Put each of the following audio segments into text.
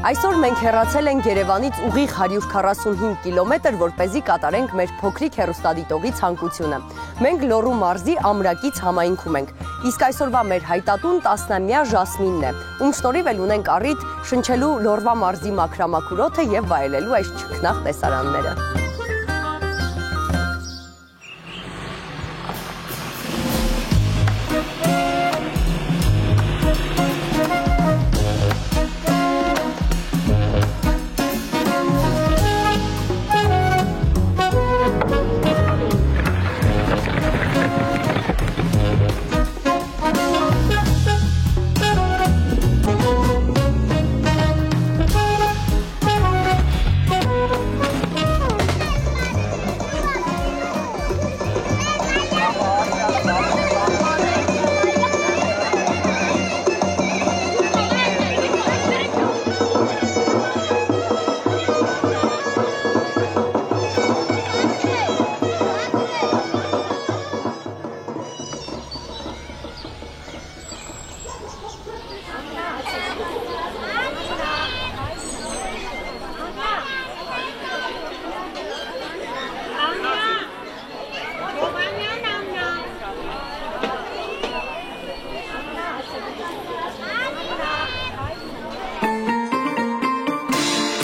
Այսօր մենք հեռացել ենք Երևանից ուղիղ 145 կիլոմետր, որպեսզի կատարենք մեր փոքրիկ հեռուստադիտողի ցանկությունը։ Մենք Լոռու մարզի Ամրակից համայնքում ենք, իսկ այսօրվա մեր հայտատուն 10-ամյա Ժասմինն է, ում շնորհիվ էլ ունենք առիթ շնչելու Լոռվա մարզի մաքրամաքուր օդը եւ վայելելու այս չքնաղ տեսարանները։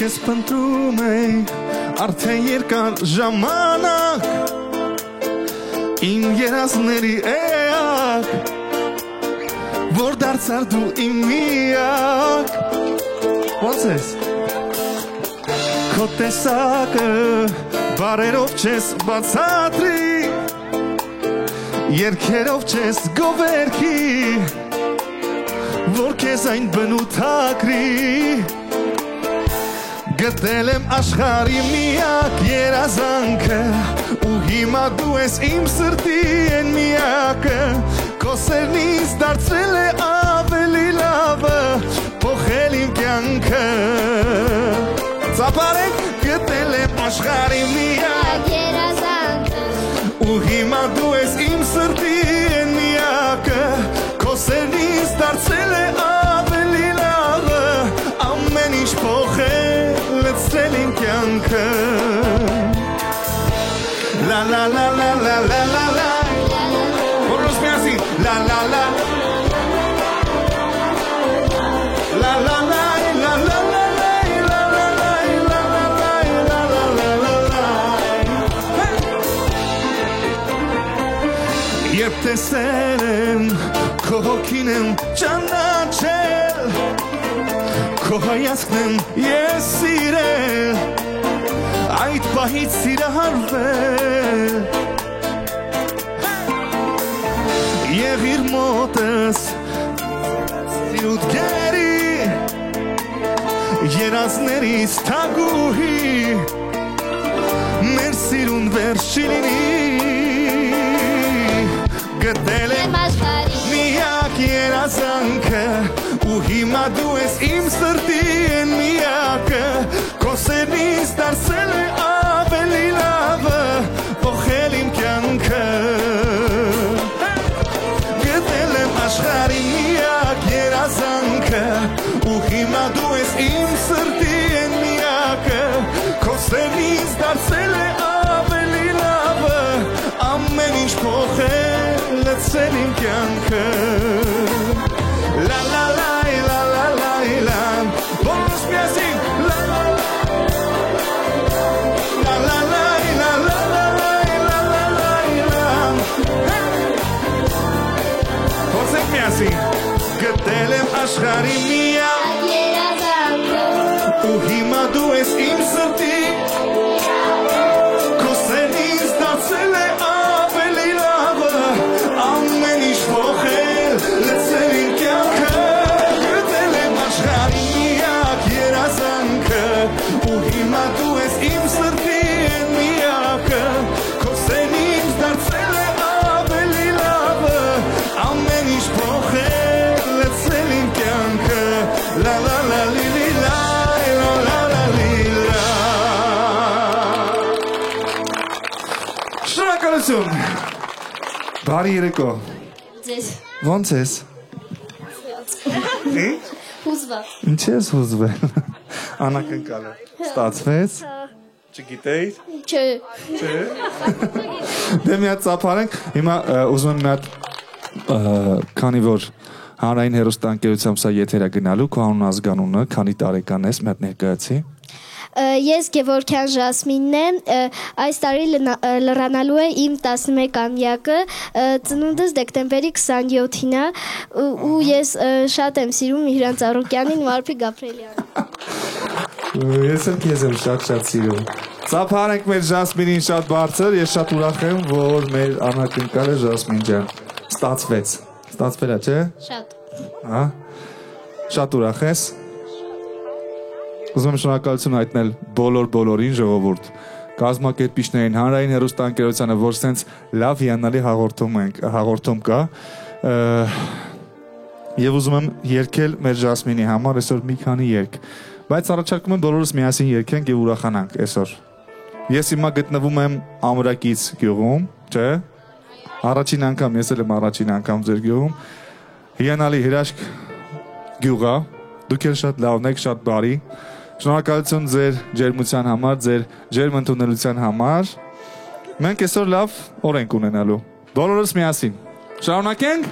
Քեզ փնտրում էի արդեն երկար ժամանակ Իմ երազների էակ Որ դարձար դու իմ միակ Ոնց ես Քո տեսակը բարերով չես բացատրի Երգերով չես գովերքի Որ քեզ այն բնութագրի Գտել եմ աշխարհի միակ երազանքը Ու հիմա դու ես իմ սրտի են միակը Քո սերն ինձ դարձրել է ավելի լավը Փոխել իմ կյանքը Ծափարենք գտել եմ աշխարհի միակ երազանքը Ու հիմա դու ես իմ սրտի են միակը Քո սերն ինձ դարձրել է ավելի լավը Ամեն ինչ փոխել Լցրել իմ կյանքը La la la la la la la la Որոս միասին La la la La la la la la la Երբ տեսել եմ քո հոգին եմ ճանաչել Քո հայացքն եմ ես սիրել Այդ պահից սիրահարվել Եղիր մոտս սիրուտ գերի Երազներիս թագուհի Մեր սիրուն վերջ չի լինի Գտել եմ միակ երազանքը Ու հիմա դու ես իմ սրտի են միակը Քո սերն ինձ դարձրել է ավելի լավը Փոխել իմ կյանքը Գտել եմ աշխարհի միակ երազանքը Ու հիմա դու ես իմ սրտի են միակը Քո սերն ինձ դարձրել է ավելի լավը Ամեն ինչ փոխել լցրել իմ կյանքը La la la la la la la Որոս միասին La la la la la la la la la Խոսեք միասին Գտել եմ աշխարհի միակ երազանքը Ու հիմա դու ես իմ սրտի Քո սերն ինձ դարձրել է ավելի լավը Ամեն ինչ փոխել Շնորհակալություն։ Բարի երեկո։ Ձեզ Ոնց ես։ հուզված։ Ինչ ես հուզվել։ Անակնկալ է։ Ստացվեց։ Չգիտեի։ Չէ։ Դե մի հատ ծափարենք։ Հիմա ուզում եմ մի հատ քանի որ հանրային հեռուստաընկերությամբ սա եթերա գնալու, քո անուն ազգանունը, քանի տարեկան ես, մի հատ ներկայացի։ Ես Գևորգյան Ժասմինն եմ, այս տարի լրանալու է իմ 11-ամյակը, ծնունդս դեկտեմբերի 27-ին է, ու ես շատ եմ սիրում Միհրան Ծառուկյանին ու Արփի Գաբրելյանին։ Ես եմ քեզ եմ շատ սիրում։ Ծափարենք մեր Ժասմինին շատ բարձր, ես շատ ուրախ եմ, որ մեր անակնկալը Ժասմին ջան ստացվեց։ Ստացվել է, չէ՞։ Շատ։ Հա։ Շատ ուրախ ես։ Ուզում եմ շնորհակալություն հայտնել բոլորին ժողովուրդ, կազմակերպիչներին, հանրային հեռուստաընկերությանը, որ սենց լավ հիանալի հաղորդում կա։ Եվ ուզում եմ երգել մեր Ժասմինի համար այսօր մի քանի երգ, բայց առաջարկում եմ բոլորս միասին երգենք եւ ուրախանանք այսօր։ Ես հիմա գտնվում եմ Ամրակից գյուղում, չէ՞։ Առաջին անգամ ես եմ առաջին անգամ ձեր գյուղում։ Հիանալի հրաշք գյուղ է, դուք էլ շատ լավն եք, շատ բարի։ Շնորհակալություն ձեր ջերմության համար, ձեր ջերմ ընդունելության համար։ Մենք այսօր լավ օր ենք ունենալու։ Բոլորս միասին։ Շարունակենք։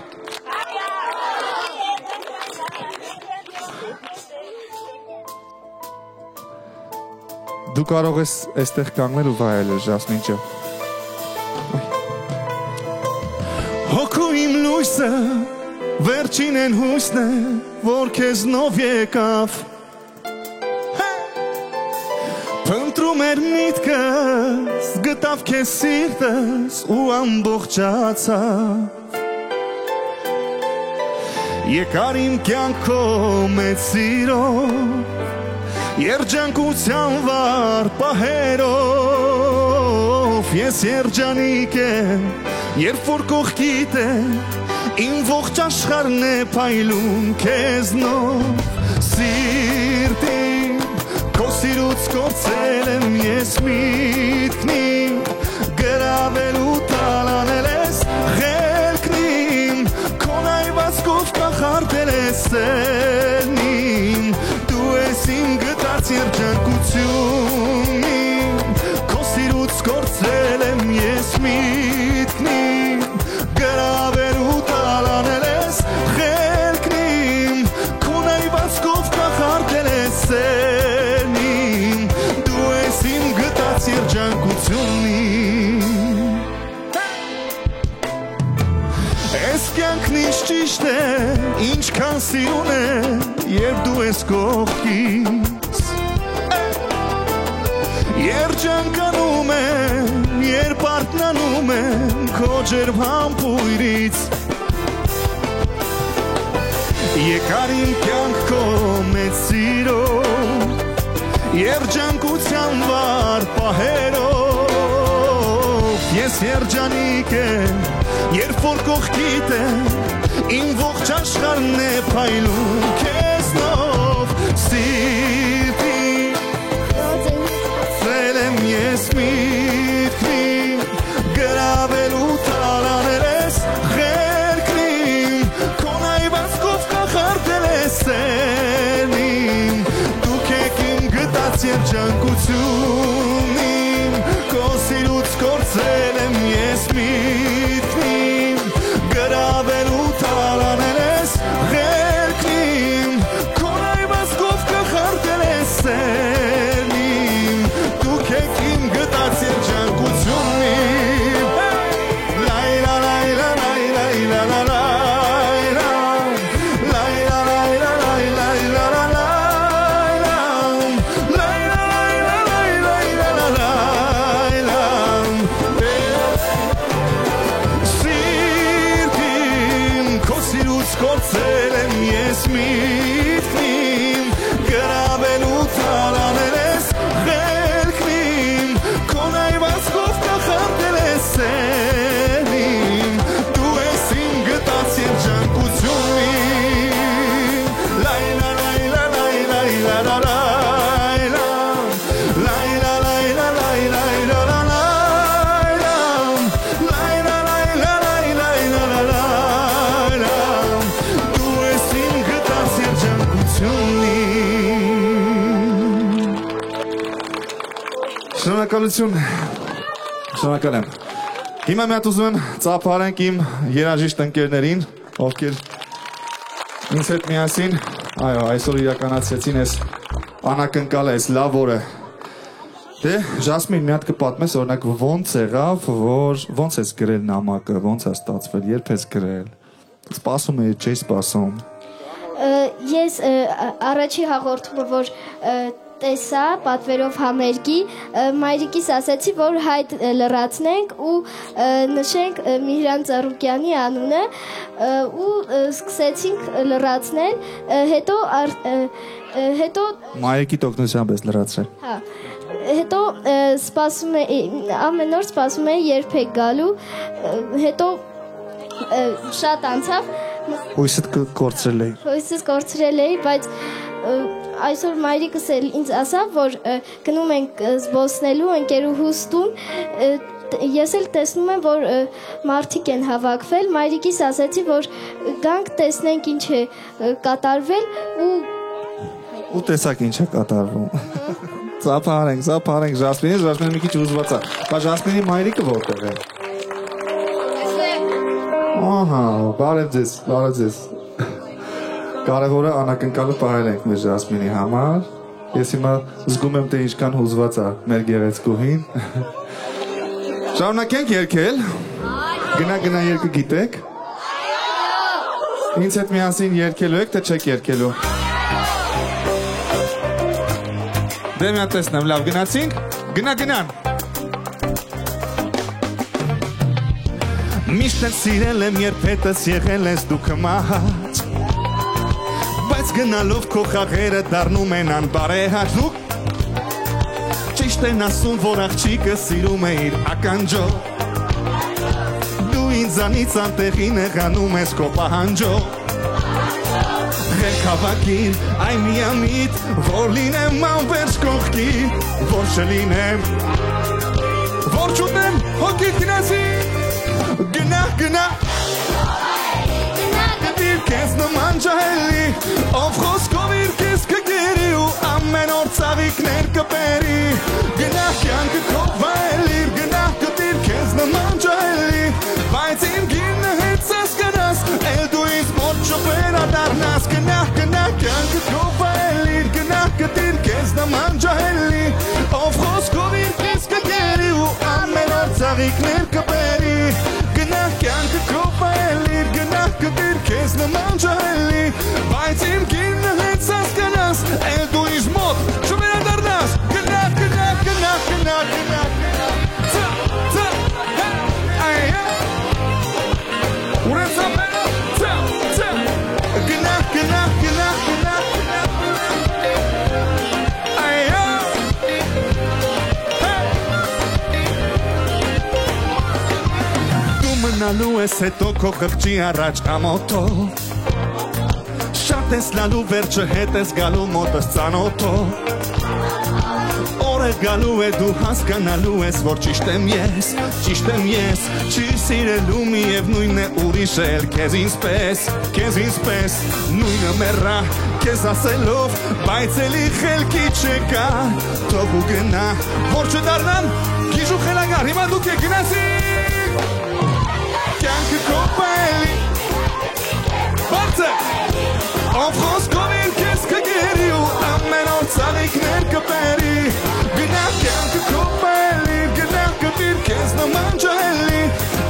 Դու կարող ես այստեղ կանգնել ու վայելել, Ժասմին ջան։ Հոգու իմ լույսը վերջին են հույսն է, որ քեզնով եկավ։ Փնտրում էր միտքս, գտավ քեզ սիրտս ու ամբողջացավ։ Եկար իմ կյանքով մեծ սիրով, երջանկության վառ պահերով, ես երջանիկ եմ, երբ որ կողքիդ եմ, իմ ողջ աշխարհն է փայլում քեզնով, սիրտին քո սիրուց կորցրել եմ ես միտքնին, գրավելու տալանել ես խելքնին, քո նայվածքով կախարդել ես սերնին, դու ես իմ գտած երջանկությունին, քո սիրուց կորցրել եմ ես միտքնին, գրավելու տալանել ես խելքնին, քո նայվածքով կախարդել ես սերնին, դու ես իմ գտած երջանկությունին։ Ես կյանքն ինչ ճիշտ է, ինչքան սիրուն է, երբ դու ես կողքիս, երջանկանում եմ, երբ արթնանում եմ քո ջերմ համբույրից, եկար իմ կյանք քո մեծ սիրով, երջանկության վառ պահերով, ես երջանիկ եմ, երբ որ կողքիդ եմ, իմ ողջ աշխարհն է փայլում քեզնով, սիրտին ծել եմ ես միտքնին, գրավելու տալանել ես խելքնին, քո նայվածքով կախարդել ես սերնին, դուք եք իմ գտած երջանկությունին, քո սիրուց կորցրել եմ ես միտքնին, գրավելու տալանել ես խելքնին, քո նայվածքով կախարդել ես սերնին, դուք եք իմ գտած երջանկությունին, լայլա լայլա լայլա լայլա լայլա լայլա լայլա Շնորհակալություն։ Շնորհակալ եմ։ Հիմա մի հատ ուզում եմ ծափարենք իմ երաժիշտ ընկերներին, ովքեր ինձ հետ միասին, այո, այսօր իրականացրեցին այս անակնկալ այս լավ օրը։ Դե, Ժասմին, մի հատ կպատմես, օրինակ ոնց եղավ, որ ոնց ես գրել նամակը, ոնց է ստացվել, երբ ես գրել։ Սպասում էի, չէի սպասում։ Ես առաջի հաղորդումը, որ տեսա պատվերով համերգի, մայրիկիս ասեցի, որ հայտ լրացնենք ու նշենք Միհրան Ծառուկյանի անունը ու սկսեցինք լրացնել, հետո Մայրիկի տոկնությամբ ես լրացրել։ Հա, հետո սպասում էի, ամեն օր սպասում էի երբ եք գալու, հետո շատ անցավ։ Հույսդ կորցրել էի։ Հույսս կորցրել էի, բայց այսօր մայրիկս էլ ինձ ասավ, որ գնում ենք զբոսնելու ընկերուհուս տուն, ես էլ տեսնում եմ, որ մարդիկ են հավաքվել, մայրիկիս ասեցի, որ գանք տեսնենք ինչ է կատարվել ու տեսակ ինչ է կատարվում։ Ծափարենք, Ժասմինը մի քիչ ուզված է։ Բայց Ժասմինի մայրիկը որտեղ է։ Ահա, բարև ձեզ։ Կարևորը անակնկալը պահել ենք մեր Ժասմինի համար։ Ես հիմա զգում եմ, թե ինչքան հուզված է մեր գեղեցկուհին։ Շարունակենք երգել։ Գնա երգը գիտեք։ Ինձ հետ միասին երգելու եք, թե չեք երգելու։ Դե մի հատ տեսնեմ, լավ գնացինք։ Գնան։ Միշտ եմ սիրել եմ, երբ հետս եղել ես դու կմահաց, բայց գնալով քո խաղերը դառնում են անբարեհաճ, դու ճիշտ են ասում, որ աղջիկը սիրում է իր ականջով, դու ինձանից անտեղի նեղանում ես քո պահանջով, ղեկավակիր այն միամիտ, որ լինեմ անվերջ կողքին, որ չլինեմ, որ չուտեմ հոգիտ գնացի, գնա Գտիր կեզ նման ջահելի Ով խոսքով իր կեզ կգերի ու ամեն օր ծավիկներ կպերի Գնա կյանքը քո վայելիր Գնա գտիր կեզ նման ջահելի Բայց իմ գինը հետ սես գնաս Էլ դու ինձ մոտ չվերադառնաս Գնա կյանքը քո վայելիր Գնա գտիր կեզ նման ջահելի Ով խոսքով իր կեզ կգերի ու ամեն օր ծավիկներ կպերի Գնա կյանքը քո վայելիր Գնա գտիր կեզ նման ջահելի Բայց իմ գինը հետ սես գնաս Էլ դու ինձ մոտ չվերադառնաս Գնա Մնալու ես հետո քո խղճի առաջ ամոթով Շատ ես լալու վերջը հետ ես գալու մոտս ծանոթով Օր է գալու է դու հասկանալու ես որ ճիշտ եմ ես Չի սիրելու միևնույն է ուրիշ էլ քեզ ինձպես Նույնը մեռա քեզ ասելով բայց էլի խելքի չեկա Թող ու գնա որ չդառնամ գիժ ու խելագար հիմա դուք եք գնացի Կյանքը քո վայելի Բարձը Ով խոսքով իր կեզ կգերի ու ամեն օր ծաղիկներ կպերի Գնա կյանքը քո վայելի Գնա կտիր կեզ նման ջահելի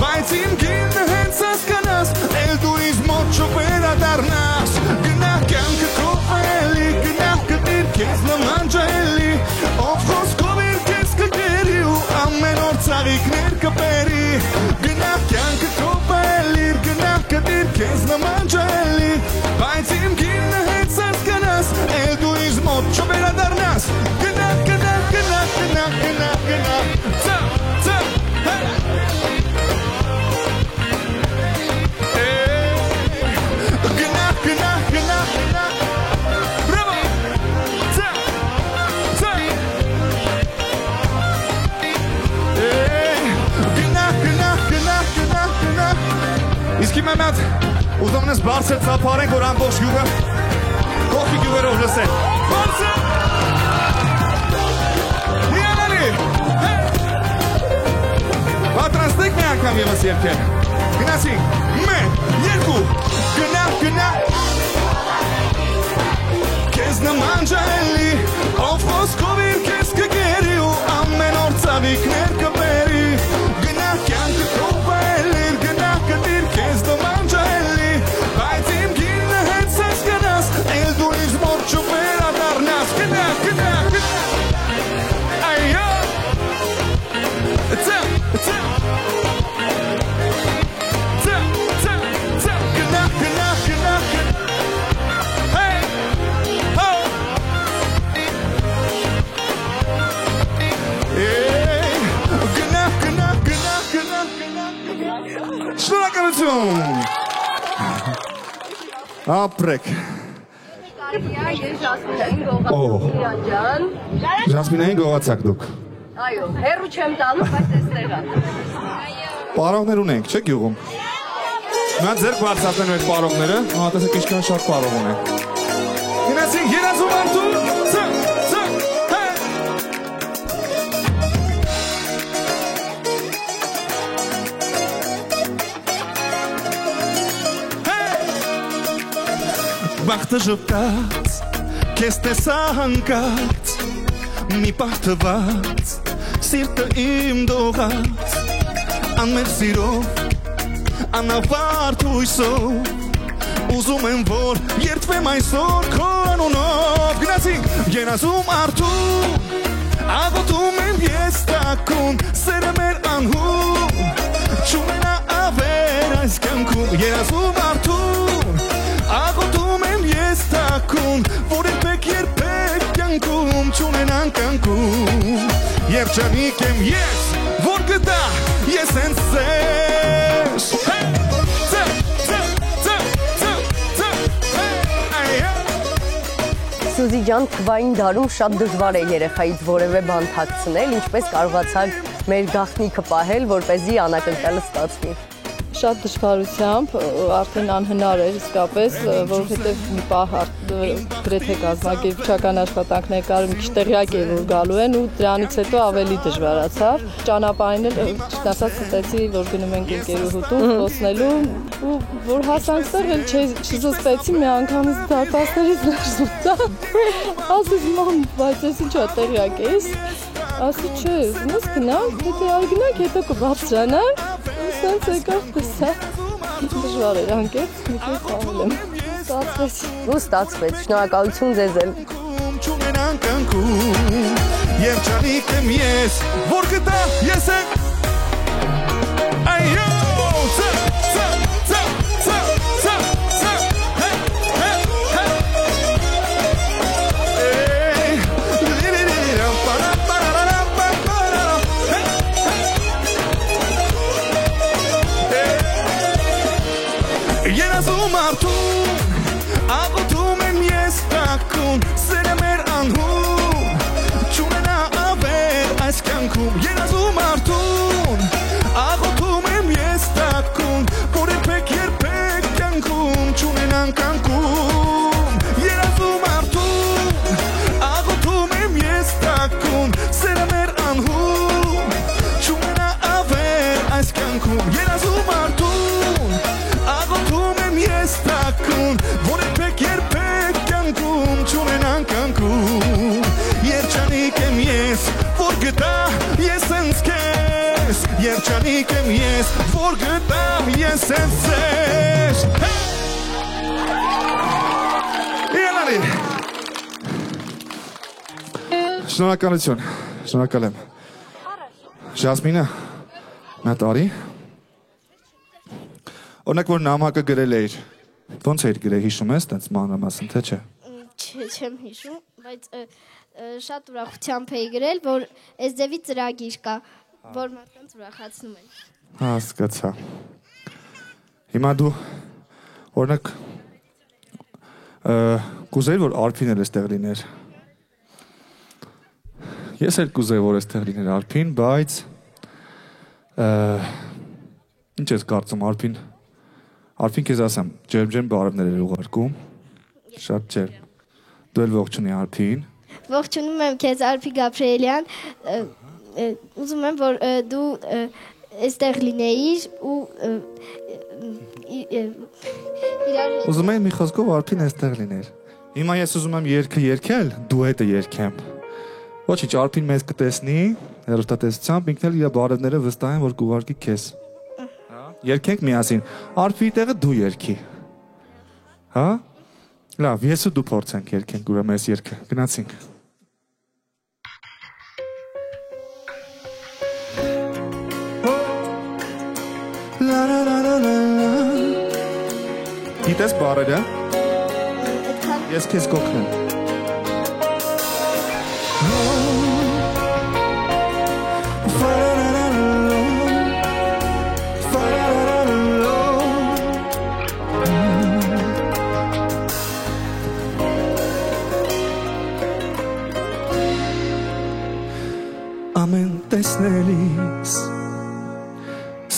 Բայց իմ գինը հենց հասկանաս Էլ դու ինձ մոտ չվերադառնաս Գնա կյանքը քո վայելի Գնա կտիր կեզ նման ջահելի Ով խոսքով իր կեզ կգերի ու ամեն օր ծաղիկներ կպերի Գնա կյանքը քո վայելիր Գնա կտիր կեզ նման ջահելի Բայց իմ գինը հետ հասկանաս Էլ դու ինձ մոտ չվերադառնաս Գնա Բրավո Իսկ հիմա մի հատ ուզում ես բարձր ծափարենք, որ ամբողջ գյուղը կողքի գյուղերով լսեն։ Բարձր! Հիանալի! անգամ եւս երկել։ Գնացինք։ 1 2 գնա Քեզ նման ջահելի ով ոսկով իր քեզ կգերի ու ամեն օր ծավիկներ կբերի Գնա կյանքը կոպայելիր գնա կդիր քեզ նման ջահելի բայց իմ գինը հետ սես գնաս էլ դու ինձ մոտ չվերադառնաս Գնա այո Շնորհակալություն։ Ապրեք։ Ժասմինային գողացակ դուք։ Այո, հերու չեմ տանում, բայց էստեղ է։ Պարողներ ունենք, չէ՞ գյուղում։ Նա ձեր բարձրացնեն այդ պարողները, հա տեսեք ինչքան շատ պարող ունենք։ Գնացինք երազում արդու, Բախտը ժպտաց, քեզ տեսա հանկարծ, մի պահ թվաց, սիրտը իմ դողաց, անմեծ սիրով, անավարդ հույսով, ուզում եմ, որ երդվեմ այսօր քո անունով, գնացինք, երազում արդու, աղոթում եմ ես տակում, սերը մեր անհում, չունենա ավեր այս կյանքում, երազում արդու, աղոթում եմ ես տակում, որ երբեք կյանքում չունենան կյանքում Երջանիկ եմ ես, որ գտա ես հենց ձեզ Սուզի ջան, թվային դարում շատ դժվար է երեխայից որևէ բան թաքցնել, ինչպես կարողացաք մեր գաղտնիքը պահել, որպեսզի անակնկալը ստացվի Շատ դժվարությամբ արդեն անհնար էր իսկապես, որովհետև մի պահ գրեթե կազմակերպչական աշխատանքներ կար, մի քիչ տեղյակ էր որ գալու են ու դրանից հետո ավելի դժվարացավ։ Ճանապարհին էլ ճիշտ ասած ստեցի, որ գնում ենք ընկերուհուտու խոսնելու ու որ հասանք ստեղ էլ չզսպեցի մի անգամից դարպասներից ներս մտա։ Ասես մամ, բայց ես ինչա տեղյակ ես։ Ասի չէ, ուզում գնանք, եթե այգնանք հետո կբարձրանանք։ Սենց եկավ տեսա, դժվար էր անկեղծ, մի քիչ պահել եմ, ստացվեց։ Ու ստացվեց, շնորհակալություն ձեզ էլ։ Չունենան կյանքում, երջանիկ եմ ես, որ գտա ես եմ, այո, Երազում արդուն, աղոթում եմ ես տակում, սերը մեր անհում, չունենա ավեր այս կյանքում Երազում արդուն, աղոթում եմ ես տակում, որ երբեք կյանքում չունենան կյանքում Երազում արդուն, աղոթում եմ ես տակում, սերը մեր անհում, չունենա ավեր այս կյանքում Երազում արդուն Աղոթում եմ ես տակում, որ երբեք կյանքում չունենան կյանքում Երջանիկ եմ ես, որ գտա ես հենց քեզ Երջանիկ եմ ես, որ գտա ես հենց ձեզ Ելանի Շնորհակալություն, շնորհակալ եմ Ժասմինը, նա տարի Օրինակ որ նամակը գրել էիր, ոնց էիր գրել, հիշում ես, տենց մանրամասն, թե չէ։ Չեմ հիշում, բայց շատ ուրախությամբ էի գրել, որ այս ձևի ծրագիր կա, որ մարդկանց ուրախացնում են։ Հասկացա։ Հիմա դու օրինակ կուզեի որ Արփին էլ էստեղ լիներ։ Ես էլ կուզեի որ էստեղ լիներ Արփին, բայց ինչ ես կարծում Արփին։ Արփին քեզ ասեմ, ջերմ բարևներ էր ուղարկում։ Շատ ջերմ։ Դու էլ ողջունի Արփին։ Ողջունում եմ քեզ Արփի Գաբրիելյան։ Ուզում եմ որ դու այստեղ լինեիր ու իրար Ուզում եմ մի խոսքով Արփին այստեղ լիներ։ Հիմա ես ուզում եմ երգը երգել, դուետը երգեմ։ Ոչինչ, Արփին մեզ կտեսնի, հեռուստատեսությամբ ինքն էլ իր բարևները վստահ են, որ կուղարկի քեզ։ Երգենք միասին։ Արփի տեղը դու երգի։ Հա? Լավ, ես ու դու փորձենք երգենք ուրեմն այս երգը։ Գնացինք։ La la la la la la. Գիտես բառերը։ Ես քեզ կօգնեմ։ Ամեն տեսնելիս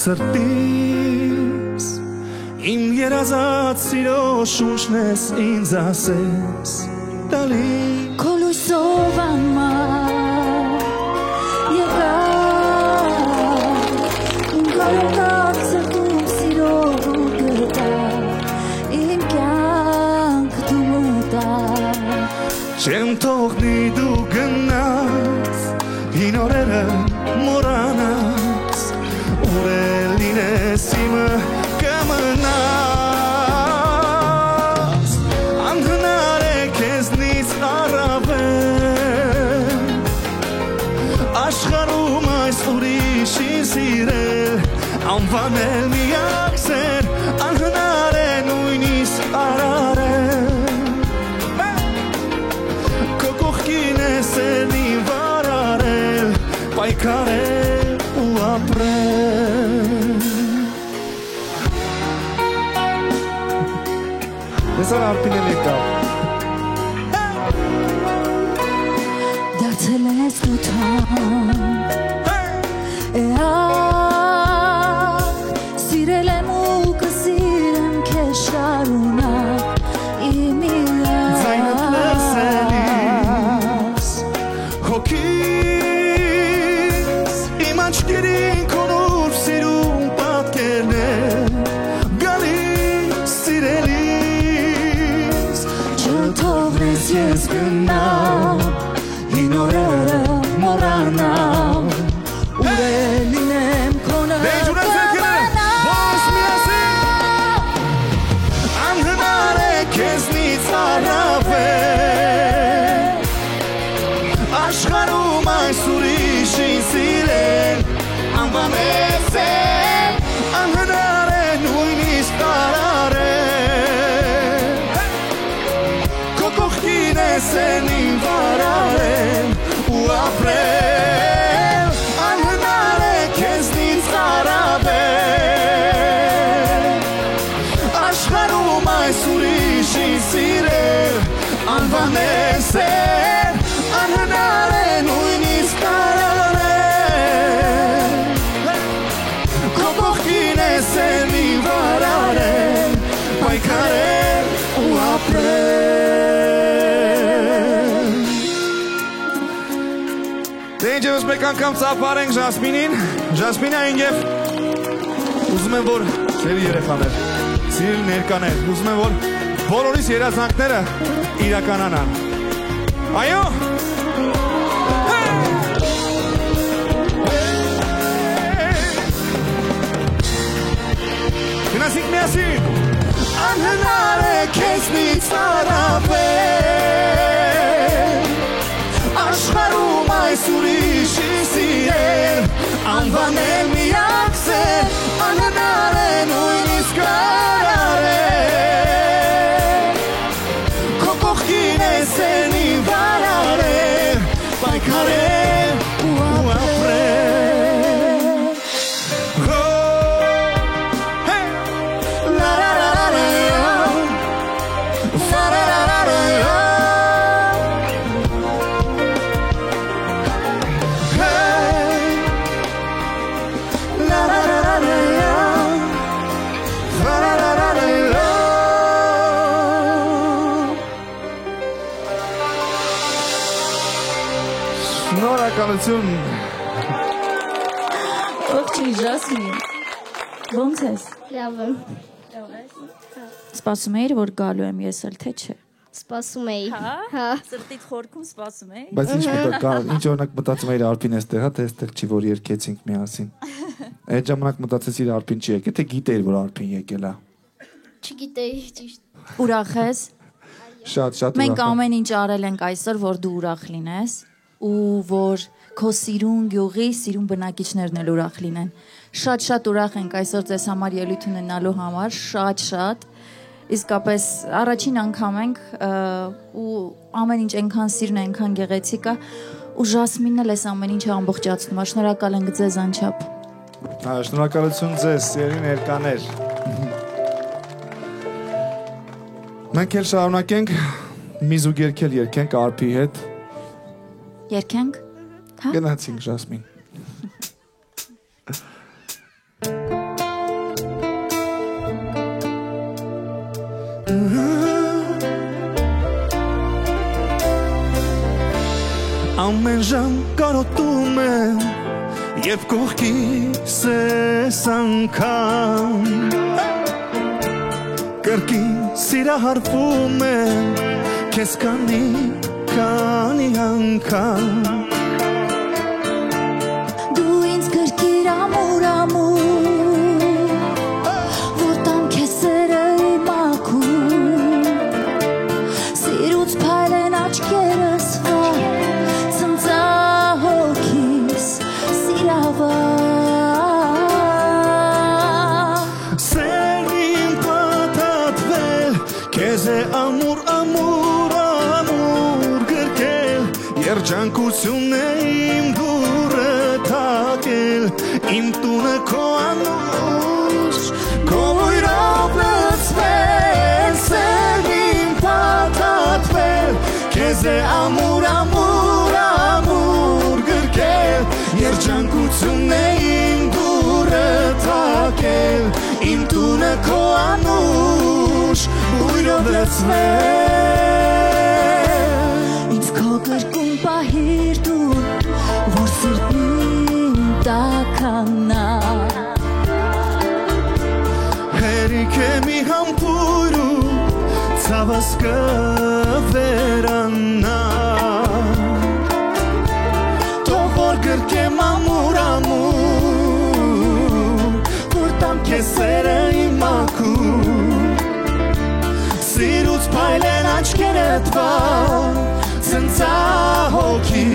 սրտիս իմ երազած սիրո շունչն ես ինձ ասես տալի Քո լույսով անմար եկա իմ կարողած սրտում սիրո գտա իմ կյանք դու մտա Չեմ թողնի դու գնաս հին օրերը մոռանաս ուր էլ լինես իմը կմնաս անհնար է քեզնից առավել աշխարհում այս ուրիշի սիրել անվանել միակ սեր անհնար է նույնիսկ արարել քո կողքին է սերնին վարարել պայքարել ու ապրել Ես Արփին էլ եկա դարձել ես դու թանկ սիրել եմ ու կսիրեմ քեզ շարունակ իմ Ձայնդ լսելիս հոգիս իմ աչքերին քո նուրբ սիրուն պատկերներ գալիս սիրելիս չթողնես ես գնամ հին օրերը մոռանամ ուր էլ լինեմ քոնը Անհնար է քեզնից առավել աշխարհում այս ուրիշին սիրել անվանես էլ անհնար է նույնիսկ արարել քո կողքին է սերնին վարարել ու ապրել անհնար է քեզնից առավել աշխարհում այս ուրիշին սիրել անվանես էլ անհնար է նույնիսկ արարել քո կողքին է սերնին վարարել պայքարել ու ապրել Դե ինչևս մեկ անգամ ծափարենք Ժասմինին Ժասմինային և ուզում եմ որ սերի երեխաներ սիրելի ներկաներ ուզում եմ որ բոլորիս երազանքները իրականանան Այո Գնացինք միասին Անհնար է քեզնից առավել Աշխարհում այս ուրիշի սիրել անվանել միակ սեր անհնար է նույնիսկ արարել քո կողքին է սերնին վարարել պայքարել ու ապրել La la la la la la la la la Շնորհակալություն Ողջույն Ժասմին։ Ոնց ես։ Լավ եմ։ Սպասում էիր, որ գալու եմ ես էլ, թե չէ։ Սպասում էի։ Հա։ Սրտիդ խորքում սպասում էի։ Բայց ինչ օրինակ մտածում էիր Արփին էստեղ, թե էստեղ չի որ երկեցինք միասին։ Այդ ժամանակ մտածեցիր Արփին չի եկել, թե գիտեիր որ Արփին եկել է։ Չգիտեի ճիշտ։ Ուրախ ես։ Շատ ուրախ։ Մենք ամեն ինչ արել ենք այսօր, որ դու ուրախ լինես ու որ քո սիրուն գյուղի սիրուն բնակիչներն էլ ուրախ լինեն։ Շատ ուրախ ենք այսօր ձեզ համար ելույթ ունենալու համար, շատ։ Իսկապես առաջին անգամ ենք ու ամեն ինչ այնքան սիրուն է, այնքան գեղեցիկ է ու Ժասմինն էլ էս ամեն ինչը ամբողջացնում է։ Շնորհակալ ենք ձեզ անչափ։ Շնորհակալություն ձեզ, սիրելի ներկաներ։ Մենք էլ շարունակենք մի զուգ երգել երգենք Արփի հետ։ Երգենք։ Հա։ Գնացինք Ժասմին։ Ամեն ժամ կարոտում եմ Երբ կողքիս ես անգամ Կրկին սիրահարվում եմ Քեզ քանի անգամ Դու ինձ կրկիր ամուր Որ տամ քեզ սերը իմ ակում Սիրուց փայլ են աչքերս Ցնծահոգիս սիրավար Սեր իմ պատատվել Քեզ է ամուր գրկել Երջանկություն է իմ դուրը թակել Իմ տունը քո անուշ Քո ույրով լցվել Սեր իմ պատատվել Քեզ է ամուր գրկել Երջանկություն է իմ դուրը թակել Իմ տունը քո անուշ Ույրով լցվել Ինձ քո կրկում պահիր դու Որ սրտին տականա Հերիք է մի համբույր ու ցավս կվերանա Թող որ գրկեմ ամուր Որ տամ քեզ սերը իմ ակում Սիրուց փայլ են աչքերդ վար Ցնծահոգի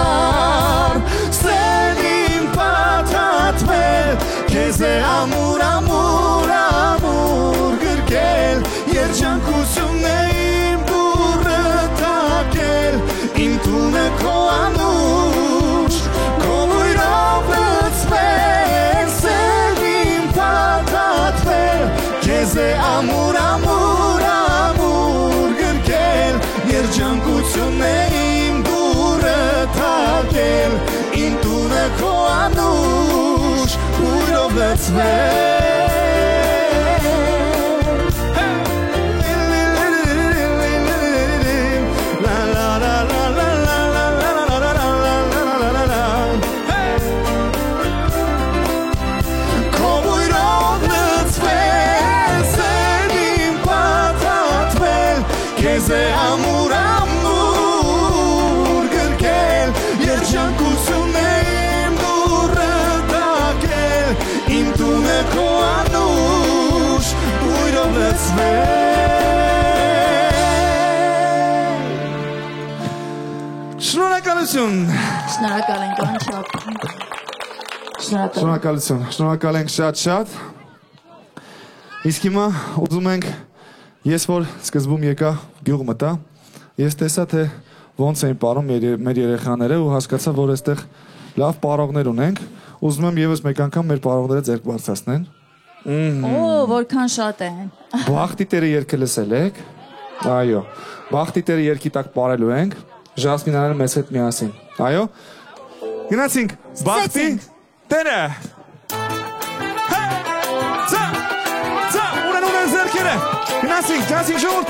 սիրավար Սեր իմ պատատվել Քեզ է ամուր գրկել Երջանկություն է իմ դուրը թակել Իմ տունը քո անուշ Քո ույրով լցվել Սեր իմ պատատվել Քեզ է ամուր գրկել Երջանկություն է իմ դուրը թակել Իմ տունը քո անուշ Ույրով լցվել Քեզ է ամուր գրկել Երջանկություն է իմ դուրը թակել Իմ տունը քո անուշ Ույրով լցվել Շնորհակալություն Շնորհակալ ենք անչափ Շնորհակալ ենք շատ Իսկ հիմա ուզում ենք Ես որ սկզբում եկա գյուղ մտա, ես տեսա թե ոնց էին պարում մեր երեխաները ու հասկացա, որ այստեղ լավ պարողներ ունենք, ուզում եմ եւս մեկ անգամ մեր պարողները ձեռք բարձրացնեն։ Որքան շատ են։ Բախտի տերը երգը լսել եք։ Այո։ Բախտի տերը երգի տակ պարելու ենք, Ժասմինն մեզ հետ միասին։ Այո։ Գնացինք Բախտի տերը։ Գնացինք ժողովուրդ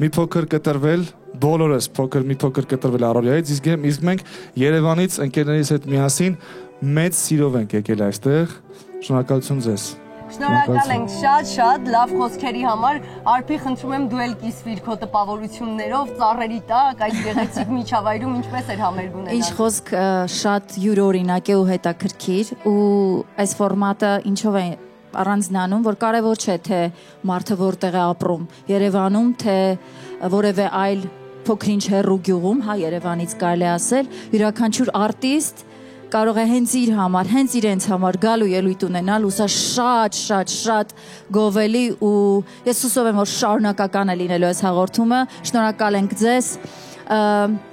մի փոքր կտրվել, բոլորս մի փոքր կտրվել առօրյայից, իսկ մենք Երևանից ընկերներիս հետ միասին մեծ սիրով ենք եկել այստեղ։ Շնորհակալություն ձեզ։ Շնորհակալ ենք շատ լավ խոսքերի համար։ Արփի, խնդրում եմ դու էլ կիսվիր քո տպավորություններով ծառերի տակ այս գեղեցիկ միջավայրում ինչպես էր համերգ ունենալ։ Ինչ խոսք շատ յուրօրինակ է ու հետաքրքիր ու այս ֆորմատը ինչով է առանձնանում, որ կարևոր չէ թե մարդը որտեղ է ապրում, Երևանում, թե որևէ այլ փոքրինչ հեռու գյուղում, հա Երևանից կարելի ասել, յուրաքանչյուր արտիստ կարող է հենց իր համար, հենց իրենց համար գալու ելույթ ունենալ ու սա շատ գովելի ու ես հուսով եմ, որ շարունակական է լինելու այս հաղորդումը։ Շնորհակալ ենք ձեզ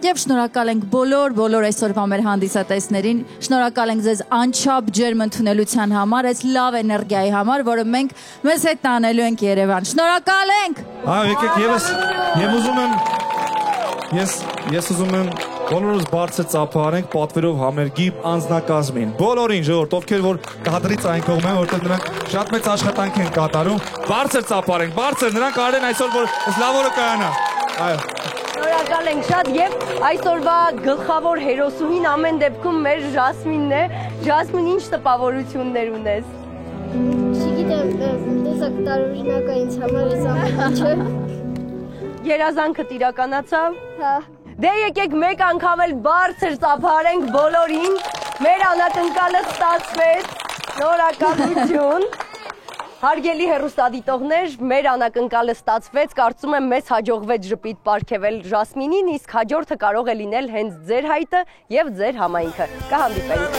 եւ շնորհակալ ենք բոլոր այսօրվա մեր հանդիսատեսներին։ Շնորհակալ ենք ձեզ անչափ ջերմ ընդունելության համար, այս լավ էներգիայի համար, որը մենք մեզ հետ տանելու ենք Երևան։ Շնորհակալ ենք։ Եկեք ես ուզում եմ բոլորս բարձր ծափահարենք պատվերով համերգի անձնակազմին։ Բոլորին ժողովուրդ, ովքեր որ կադրից այն կողմ են, որտեղ նրանք շատ մեծ աշխատանք են կատարում, բարձր ծափահարենք, բարձր, նրանք արեն այսօր որ այս լավ օրը կայանա։ Այո։ Շնորհակալ ենք շատ եւ այսօրվա գլխավոր հերոսուհին ամեն դեպքում մեր Ժասմինն է։ Ժասմին, ինչ տպավորություններ ունես։ Չգիտեմ, դեսակ տարօրինակ է ինձ համար այս ամեն ինչը։ Երազանքդ իրականացավ։ Հա։ Դե եկեք մեկ անգամ էլ բարձր ծափահարենք բոլորին։ Մեր անակնկալը ստացվեց։ Շնորհակալություն։ Հարգելի հեռուստադիտողներ, մեր անակնկալը ստացվեց, կարծում եմ մեզ հաջողվեց ժպիտ պարգևել Ժասմինին, իսկ հաջորդը կարող է լինել հենց ձեր հայտը եւ ձեր համայնքը։ Կհանդիպենք։